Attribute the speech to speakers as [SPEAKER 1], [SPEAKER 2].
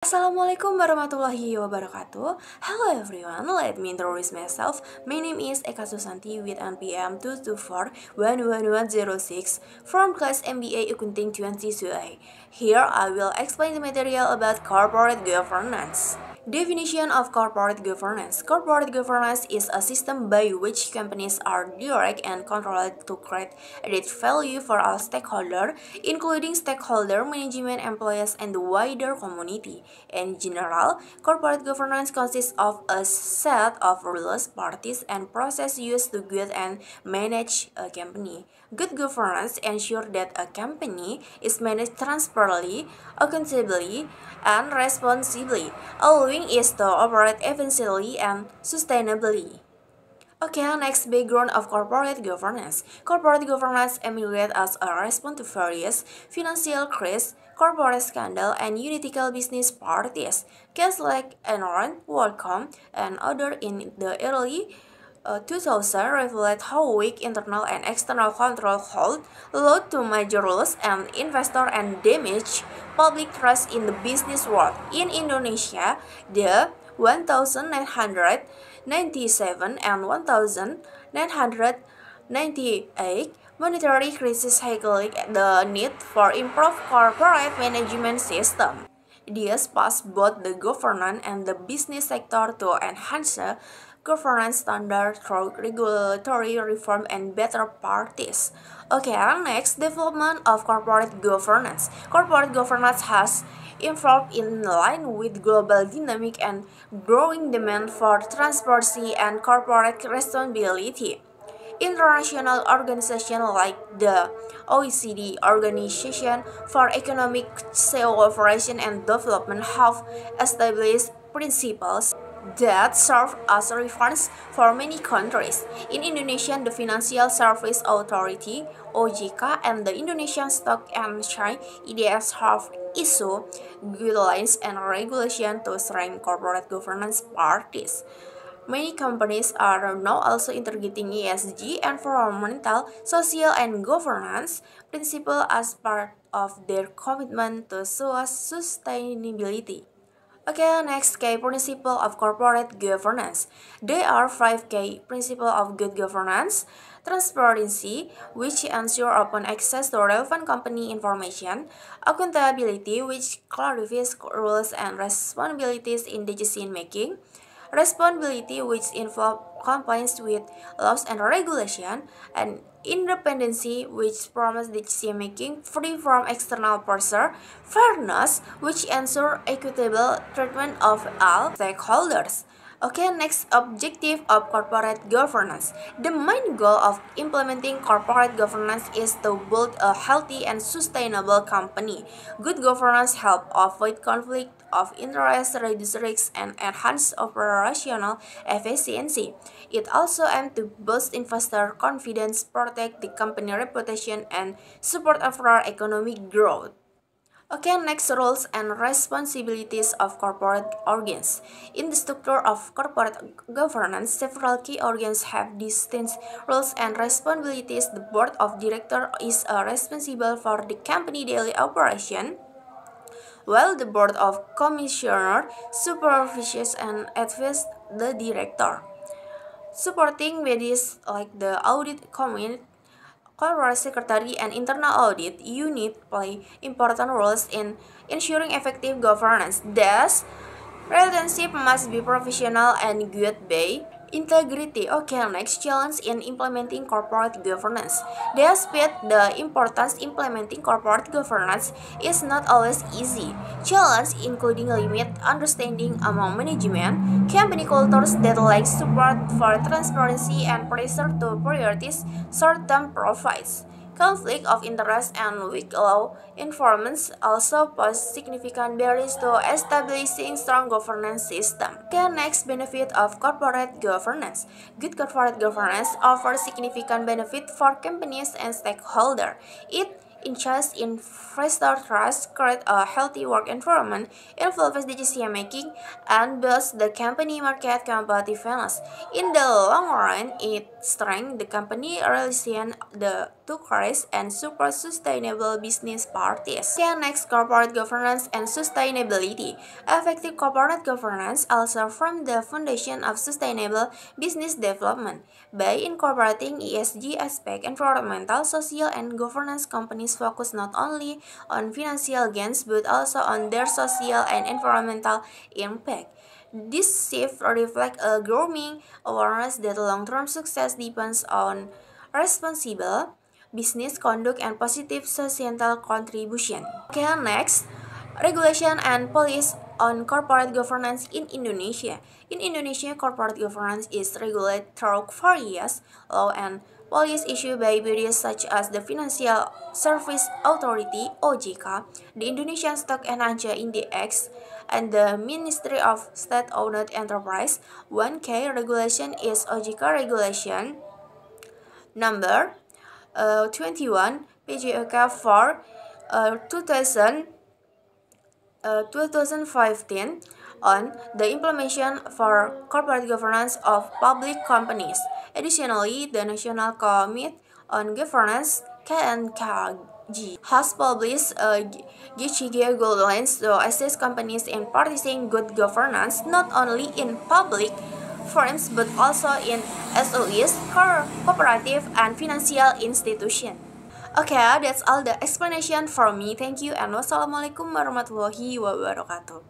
[SPEAKER 1] Assalamualaikum warahmatullahi wabarakatuh. Hello everyone, let me introduce myself. My name is Eka Susanti with NPM 224-11106 from class MBA Ukunting 20 Here I will explain the material about corporate governance. Definition of corporate governance. Corporate governance is a system by which companies are direct and controlled to create added value for all stakeholders, including stakeholder management, employees, and the wider community. In general, corporate governance consists of a set of rules, parties, and processes used to guide and manage a company. Good governance ensures that a company is managed transparently, accountably, and responsibly, allowing it to operate efficiently and sustainably. Okay, next background of corporate governance. Corporate governance emerged as a response to various financial crises, corporate scandal, and unethical business practices. Cases like Enron, WorldCom, and others in the early 2000 revealed how weak internal and external control hold led to major loss and investor and damage public trust in the business world. In Indonesia, the 1997 and 1998 monetary crisis highlighted the need for improved corporate management system. These passed both the government and the business sector to enhance governance standards through regulatory reform and better practice. Okay, next, development of corporate governance. Corporate governance has evolved in line with global dynamic and growing demand for transparency and corporate responsibility. International organizations like the OECD, Organization for Economic Cooperation and Development, have established principles that serve as reference for many countries. In Indonesia, the Financial Service Authority (OJK) and the Indonesian Stock Exchange (IDX) have issued guidelines and regulations to strengthen corporate governance practice. Many companies are now also integrating ESG, environmental, social, and governance principles as part of their commitment to sustainability. Okay, next key principle of corporate governance. There are 5 key principles of good governance. Transparency, which ensure open access to relevant company information. Accountability, which clarifies rules and responsibilities in decision making. Responsibility, which involve compliance with laws and regulation, and independency, which promotes decision making free from external pressure, fairness, which ensure equitable treatment of all stakeholders. Okay, next, objective of corporate governance. The main goal of implementing corporate governance is to build a healthy and sustainable company. Good governance help avoid conflict of interest, reduce risks, and enhance operational efficiency. It also aims to boost investor confidence, protect the company reputation, and support overall economic growth. Okay, next, roles and responsibilities of corporate organs. In the structure of corporate governance, several key organs have distinct roles and responsibilities. The board of directors is responsible for the company daily operation, while the board of commissioners supervises and advises the director. Supporting bodies like the audit committee, corporate secretary, and internal audit unit play important roles in ensuring effective governance. Thus, relationship must be professional and good by integrity. Okay, next, challenge in implementing corporate governance. Despite the importance implementing corporate governance is not always easy. Challenge including limit understanding among management, company cultures that lack support for transparency, and pressure to prioritize short-term profits. Conflict of interest and weak law enforcement also pose significant barriers to establishing strong governance system. Okay, next, benefit of corporate governance. Good corporate governance offers significant benefit for companies and stakeholders. It ensures investor trust, creates a healthy work environment, influences decision making, and builds the company market competitiveness. In the long run, it strengthens the company relation took risks and support sustainable business practices. Okay, next, corporate governance and sustainability. Effective corporate governance also forms the foundation of sustainable business development. By incorporating ESG aspects, environmental, social, and governance, companies focus not only on financial gains but also on their social and environmental impact. This shift reflects a growing awareness that long-term success depends on responsible business conduct and positive societal contribution. Okay, next, regulation and policy on corporate governance in Indonesia. In Indonesia, corporate governance is regulated through various law and policies issued by bodies such as the Financial Service Authority (OJK), the Indonesian Stock Exchange Index, and the Ministry of State-Owned Enterprise. One key regulation is OJK Regulation number 21 PJOK for 2015 on the implementation for corporate governance of public companies. Additionally, the National Committee on Governance (KNKG) has published GCG guidelines to assist companies in practicing good governance not only in public firms but also in SOEs, cooperative, and financial institutions. Okay, that's all the explanation from me. Thank you and wassalamualaikum warahmatullahi wabarakatuh.